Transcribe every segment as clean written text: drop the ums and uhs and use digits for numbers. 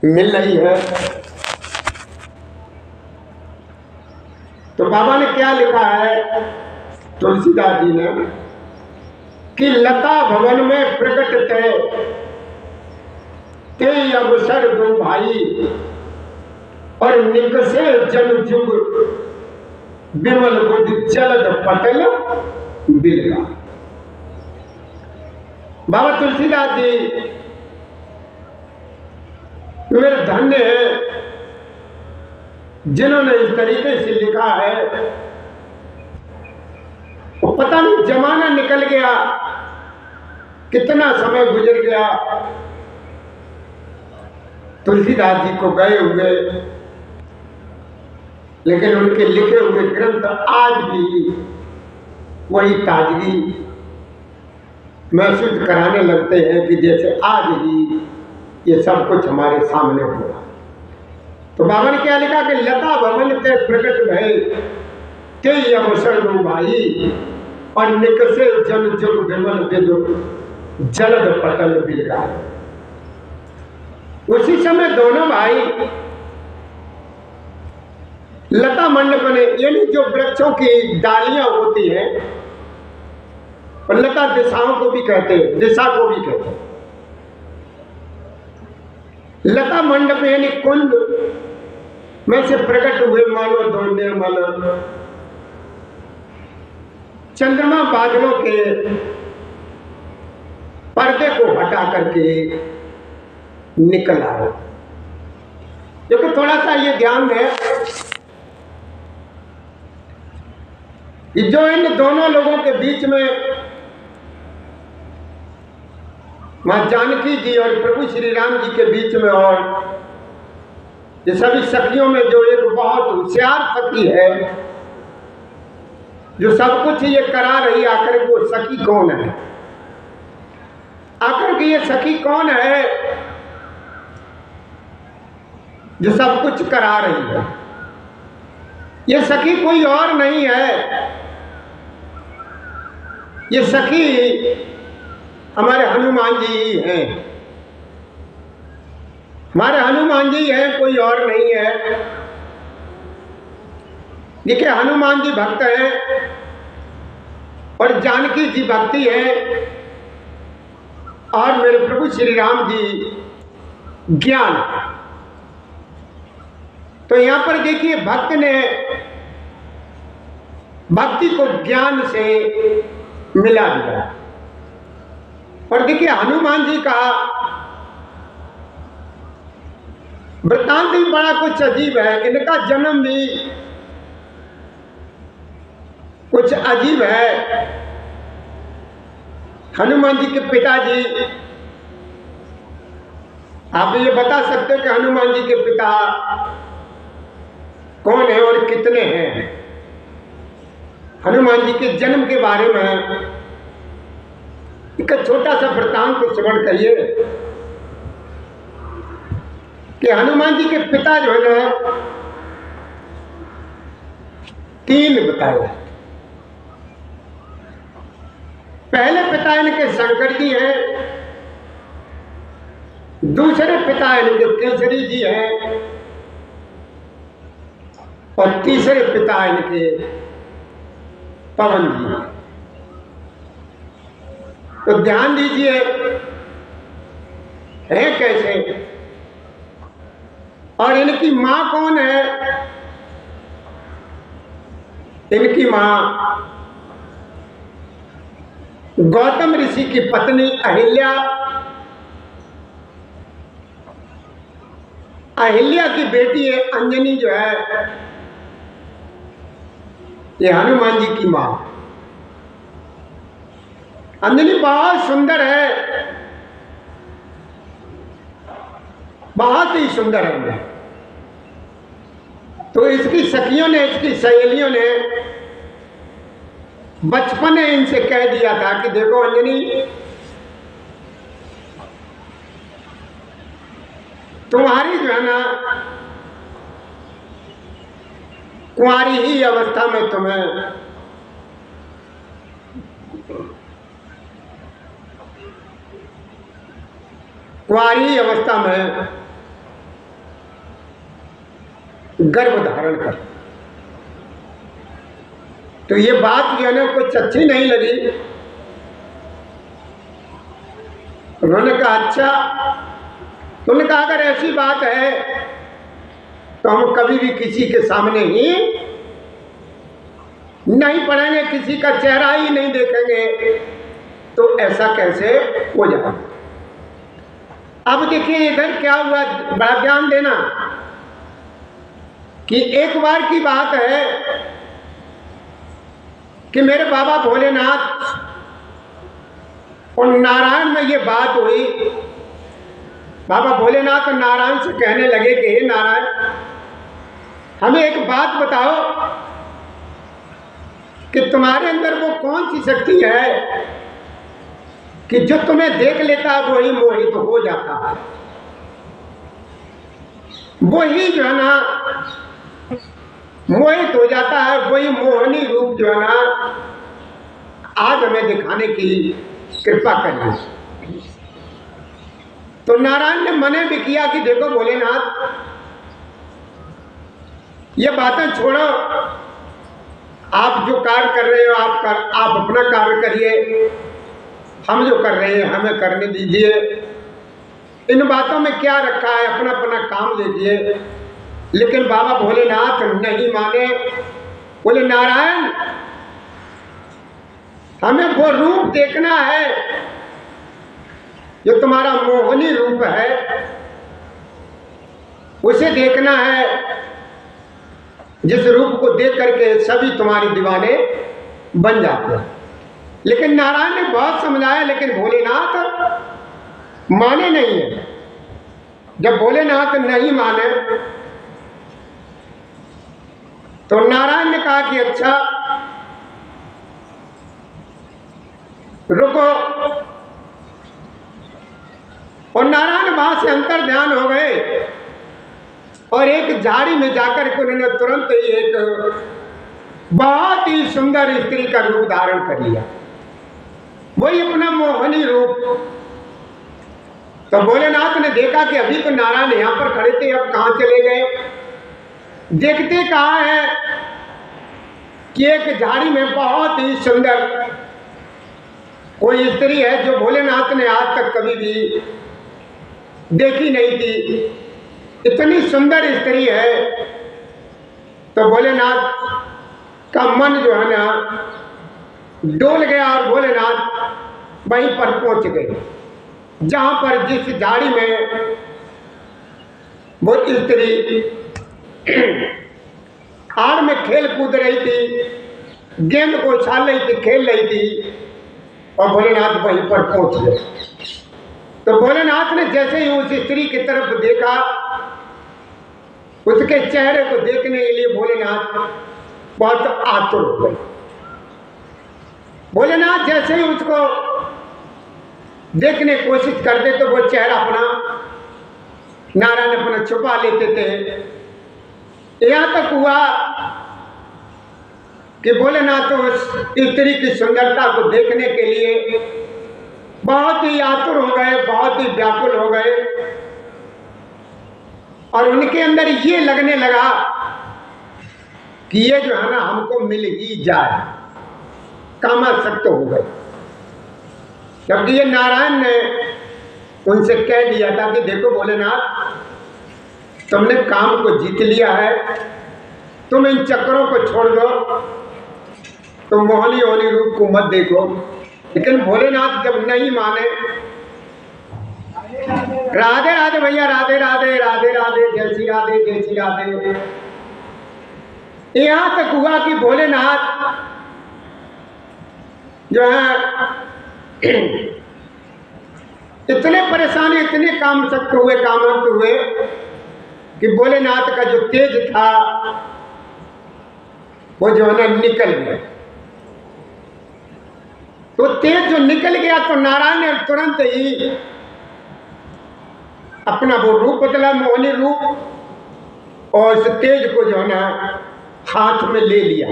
मिल रही है। तो बाबा ने क्या लिखा है तुलसीदास जी ने कि लता भवन में प्रकट ते अवसर दो भाई और निकसे जन जुग विमल बुद्ध चलद पटल बिलगा। बाबा तुलसीदास जी मेरे धन्य है जिन्होंने इस तरीके से लिखा है। वो पता नहीं जमाना निकल गया, कितना समय गुजर गया, तुलसीदास जी को गए हुए, लेकिन उनके लिखे हुए ग्रंथ आज भी वही ताजगी महसूस कराने लगते हैं कि जैसे आज ही ये सब कुछ हमारे सामने हो रहा। तो बाबा ने क्या लिखा कि लता भवन ते प्रकट भय ते अवसर दो भाई और निकसे जन जुग विमल विदु जलद पटल बिलगा। उसी समय दोनों भाई लता मंडप ने, यानी जो वृक्षों की डालियां होती हैं, और लता दिशाओं को भी कहते हैं, दिशा को भी कहते हैं। लता मंडप यानी कुंड में से प्रकट हुए मानो दो निर्मल चंद्रमा बादलों के पर्दे को हटा करके निकल आए। देखो थोड़ा सा ये ध्यान है कि जो इन दोनों लोगों के बीच में मां जानकी जी और प्रभु श्री राम जी के बीच में, और ये सभी सखियों में जो एक बहुत होशियार सखी है जो सब कुछ ये करा रही, आकर के वो सखी कौन है? आकर के ये सखी कौन है जो सब कुछ करा रही है? ये सखी कोई और नहीं है, ये सखी हमारे हनुमान जी ही हैं। हमारे हनुमान जी हैं, कोई और नहीं है। देखिए हनुमान जी भक्त हैं और जानकी जी भक्ति है, और मेरे प्रभु श्री राम जी ज्ञान। तो यहां पर देखिए भक्त ने भक्ति को ज्ञान से मिला दिया। और देखिए हनुमान जी का वृत्तांत भी बड़ा कुछ अजीब है। इनका जन्म भी कुछ अजीब है। हनुमान जी के पिताजी, आप ये बता सकते हैं कि हनुमान जी के पिता कौन है और कितने हैं? हनुमान जी के जन्म के बारे में एक छोटा सा वृत्तांत को श्रवण करिए कि हनुमान जी के पिता जो है ना, तीन बताए। पहले पिता इनके शंकर जी हैं, दूसरे पिता इनके केसरी जी हैं, और तीसरे पिता इनके पवन जी हैं। तो ध्यान दीजिए है कैसे, और इनकी मां कौन है? इनकी मां गौतम ऋषि की पत्नी अहिल्या। अहिल्या की बेटी है अंजनी, जो है ये हनुमान जी की मां। अंजनी बहुत सुंदर है, बहुत ही सुंदर है। तो इसकी सखियों ने, इसकी सहेलियों ने बचपन में इनसे कह दिया था कि देखो अंजनी, तुम्हारी जो है ना कुंवारी ही अवस्था में तुम्हें कुंवारी अवस्था में गर्भ धारण कर। तो ये बात जो है ना कुछ अच्छी नहीं लगी। उन्होंने कहा अच्छा। तो उन्होंने कहा अगर ऐसी बात है तो हम कभी भी किसी के सामने ही नहीं पढ़ेंगे, किसी का चेहरा ही नहीं देखेंगे। तो ऐसा कैसे हो जाए? अब देखिए इधर क्या हुआ, बड़ा ध्यान देना कि एक बार की बात है कि मेरे बाबा भोलेनाथ और नारायण में ये बात हुई। बाबा भोलेनाथ और नारायण से कहने लगे कि हे नारायण, हमें एक बात बताओ कि तुम्हारे अंदर वो कौन सी शक्ति है कि जो तुम्हें देख लेता है वही मोहित हो जाता है। वही जो है ना मोहित हो जाता है, वही मोहनी रूप जो है ना आज हमें दिखाने की कृपा करिए। तो नारायण ने मने भी किया कि देखो भोलेनाथ, ये बातें छोड़ो, आप जो कार्य कर रहे हो आप अपना कार्य करिए, हम जो कर रहे हैं हमें करने दीजिए। इन बातों में क्या रखा है, अपना अपना काम देखिए। लेकिन बाबा भोलेनाथ नहीं माने। बोले नारायण, हमें वो रूप देखना है जो तुम्हारा मोहनी रूप है, उसे देखना है जिस रूप को देख करके सभी तुम्हारे दीवाने बन जाते हैं। लेकिन नारायण ने बहुत समझाया, लेकिन भोलेनाथ माने नहीं है। जब भोलेनाथ नहीं माने तो नारायण ने कहा कि अच्छा रुको। और नारायण वहां से अंतर ध्यान हो गए और एक झाड़ी में जाकर के उन्होंने तुरंत ही एक बहुत ही सुंदर स्त्री का रूप धारण कर लिया, वही अपना मोहनी रूप। तो भोलेनाथ ने देखा कि अभी तो नारायण यहां पर खड़े थे, अब कहां चले गए। देखते कहा है कि एक झाड़ी में बहुत ही सुंदर कोई स्त्री है जो भोलेनाथ ने आज तक कभी भी देखी नहीं थी। इतनी सुंदर स्त्री है। तो भोलेनाथ का मन जो है ना डोल गया और भोलेनाथ वहीं पर पहुंच गए जहां पर जिस झाड़ी में वो स्त्री आड़ में खेल कूद रही थी, गेंद को उछाल रही थी, खेल रही थी, और भोलेनाथ वहीं पर पहुंच गए। तो भोलेनाथ ने जैसे ही उस स्त्री की तरफ देखा, उसके चेहरे को देखने के लिए भोलेनाथ बहुत आतुर हो गए। भोलेनाथ जैसे ही उसको देखने की कोशिश करते तो वो चेहरा अपना नारायण अपना छुपा लेते थे। यहां तक हुआ कि भोलेनाथ तो उस स्त्री की सुंदरता को देखने के लिए बहुत ही आतुर हो गए, बहुत ही व्याकुल हो गए, और उनके अंदर ये लगने लगा कि ये जो है ना हमको मिल ही जाए, कामासक्त हो गए। जबकि ये नारायण ने उनसे कह दिया था कि देखो भोलेनाथ, तुमने काम को जीत लिया है, तुम इन चक्रों को छोड़ दो, तुम मोहनी होनी रूप को मत देखो। लेकिन भोलेनाथ जब नहीं माने, राधे राधे भैया, राधे राधे, राधे राधे, जय श्री राधे, जय श्री राधे। यहां तक हुआ कि भोलेनाथ जो है इतने परेशान, इतने कामसक्त हुए, कामक्त हुए कि भोलेनाथ का जो तेज था वो जो है ना निकल गया। तो तेज जो निकल गया तो नारायण ने तुरंत ही अपना वो रूप बदला, मोहनी रूप, और इस तेज को जो है ना हाथ में ले लिया।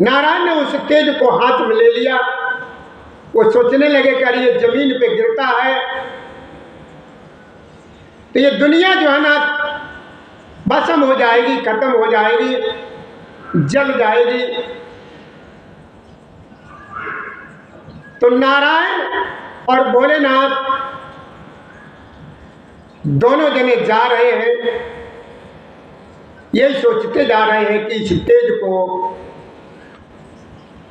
नारायण ने उस तेज को हाथ में ले लिया। वो सोचने लगे कि अरे ये जमीन पे गिरता है तो ये दुनिया जो है ना भस्म हो जाएगी, खत्म हो जाएगी, जल जाएगी। तो नारायण और भोलेनाथ दोनों जने जा रहे हैं, यही सोचते जा रहे हैं कि इस तेज को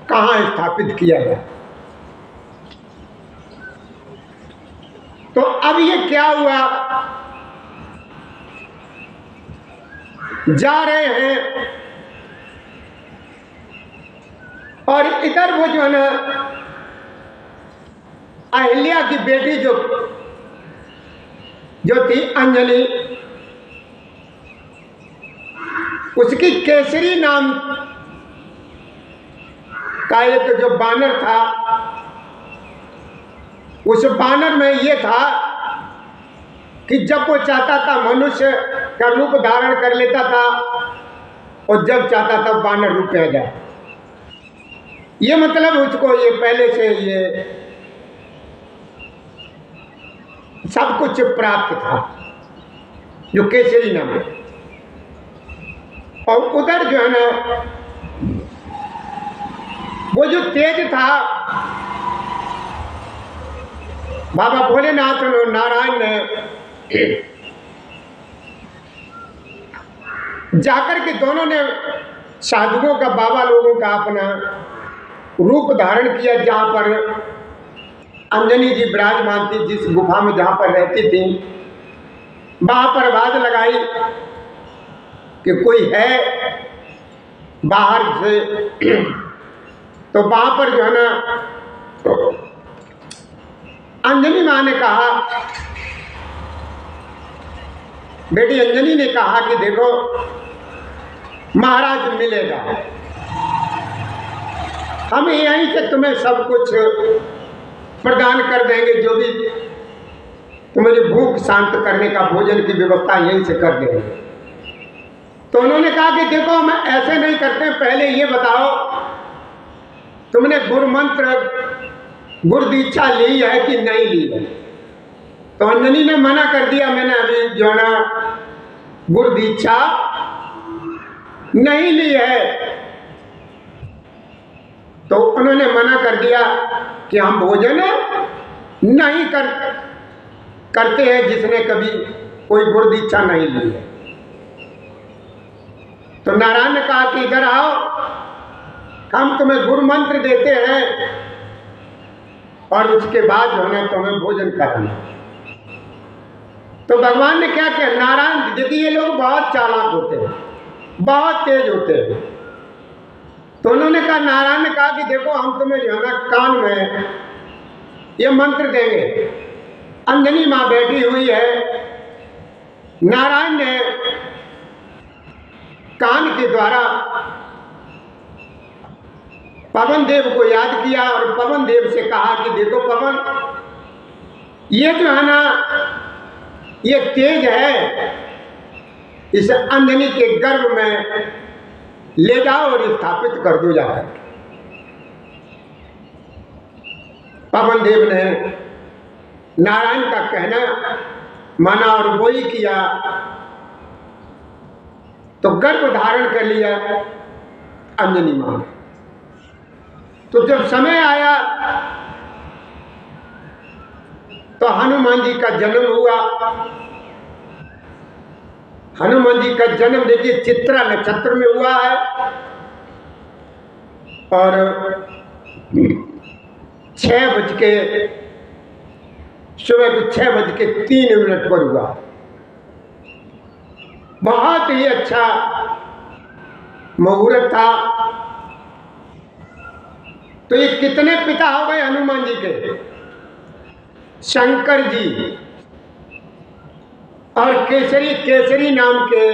कहाँ स्थापित किया जाए। तो अब ये क्या हुआ, जा रहे हैं और इधर वो जो है ना अहिल्या की बेटी जो थी अंजनी, उसकी केसरी नाम का एक जो बानर था, उस बानर में ये था कि जब वो चाहता था मनुष्य का रूप धारण कर लेता था और जब चाहता था बानर रूप में आ जाए। ये मतलब उसको ये पहले से ये सब कुछ प्राप्त था, जो केसरी नाम है। और उधर जो है ना वो जो तेज था, बाबा भोलेनाथ और नारायण ने जाकर के दोनों ने साधुओं का, बाबा लोगों का अपना रूप धारण किया। जहाँ पर अंजनी जी विराजमान थी, जिस गुफा में जहाँ पर रहती थी, वहाँ पर आवाज लगाई कि कोई है बाहर से। तो वहाँ पर जो है ना अंजनी माँ ने कहा, बेटी अंजनी ने कहा कि देखो महाराज मिलेगा, हम यहीं से तुम्हें सब कुछ प्रदान कर देंगे, जो भी तुम्हें भूख शांत करने का भोजन की व्यवस्था यहीं से कर देंगे। तो उन्होंने कहा कि देखो हम ऐसे नहीं करते, पहले ये बताओ तुमने गुरु मंत्र, गुरु दीक्षा ली है कि नहीं ली है। तो अंजनी ने मना कर दिया, मैंने अभी जो है ना गुरु दीक्षा नहीं ली है। तो उन्होंने मना कर दिया कि हम भोजन नहीं करते हैं जिसने कभी कोई गुरु दीक्षा नहीं ली है। तो नारायण ने कहा कि इधर आओ, हम तुम्हें गुरु मंत्र देते हैं और उसके बाद जो है तुम्हें भोजन करना। तो भगवान ने क्या किया, नारायण, देखिए ये लोग बहुत चालाक होते हैं, बहुत तेज होते हैं। तो उन्होंने कहा, नारायण ने कहा कि देखो हम तुम्हें जो है ना कान में ये मंत्र देंगे। अंजनी माँ बैठी हुई है, नारायण ने कान के द्वारा पवन देव को याद किया और पवन देव से कहा कि देखो पवन, ये जो है ना ये तेज है, इस अंजनी के गर्भ में ले जाओ और स्थापित कर दो जाकर। पवन देव ने नारायण का कहना माना और वो ही किया। तो गर्भ धारण कर लिया अंजनी मां। तो जब समय आया तो हनुमान जी का जन्म हुआ। हनुमान जी का जन्म देखिए चित्रा नक्षत्र में हुआ है और 6:03 पर हुआ। बहुत ही अच्छा मुहूर्त था। तो ये कितने पिता हो गए हनुमान जी के? शंकर जी और केसरी नाम के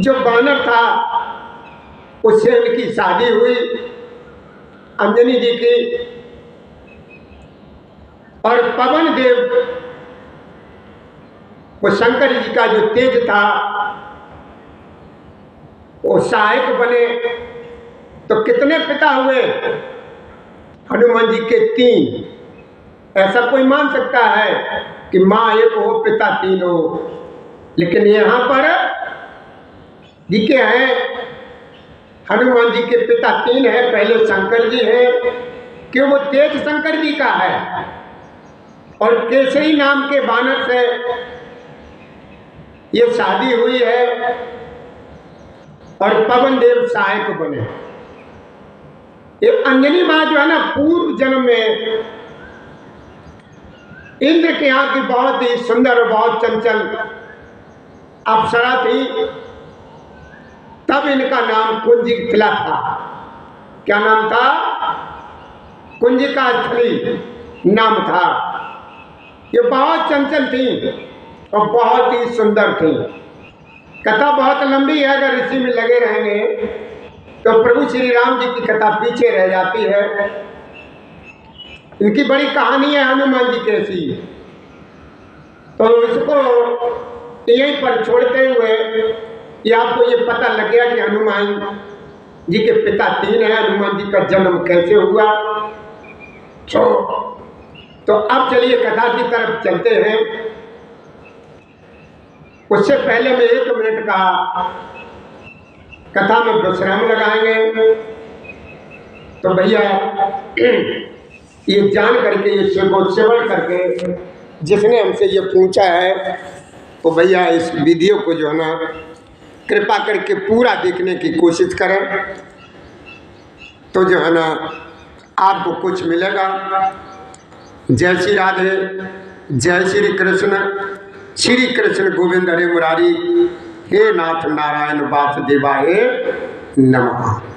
जो बानर था उससे उनकी शादी हुई अंजनी जी की। और पवन देव वो शंकर जी का जो तेज था वो सहायक बने। तो कितने पिता हुए हनुमान जी के? 3। ऐसा कोई मान सकता है कि माँ एक हो पिता तीन हो? लेकिन यहाँ पर लिखे हैं हनुमान जी के पिता तीन है। पहले शंकर जी है कि वो तेज शंकर जी का है, और केसरी नाम के बानर से ये शादी हुई है, और पवन देव सहायक बने। ये अंजनी माँ जो है ना, पूर्व जन्म में इंद्र के यहाँ की बहुत ही सुंदर और बहुत चंचल अप्सरा थी। तब इनका नाम कुंजिका था। क्या नाम था? कुंजिका स्थली नाम था। ये बहुत चंचल थी और बहुत ही सुंदर थी। कथा बहुत लंबी है, अगर इसी में लगे रहेंगे तो प्रभु श्री राम जी की कथा पीछे रह जाती है। इनकी बड़ी कहानी है हनुमान जी कैसी। तो इसको यहीं पर छोड़ते हुए कि आपको ये पता लग गया कि हनुमान जी के पिता तीन हैं, हनुमान जी का जन्म कैसे हुआ। तो अब चलिए कथा की तरफ चलते हैं। उससे पहले मैं 1 मिनट का कथा में विश्राम लगाएंगे। तो भैया ये जान करके, ये सेवन करके जिसने हमसे ये पूछा है, तो भैया इस वीडियो को जो है ना कृपा करके पूरा देखने की कोशिश करें, तो जो है ना आपको कुछ मिलेगा। जय श्री राधे, जय श्री कृष्ण, श्री कृष्ण गोविंद हरे मुरारी, हे नाथ नारायण वासुदेवाय नमः।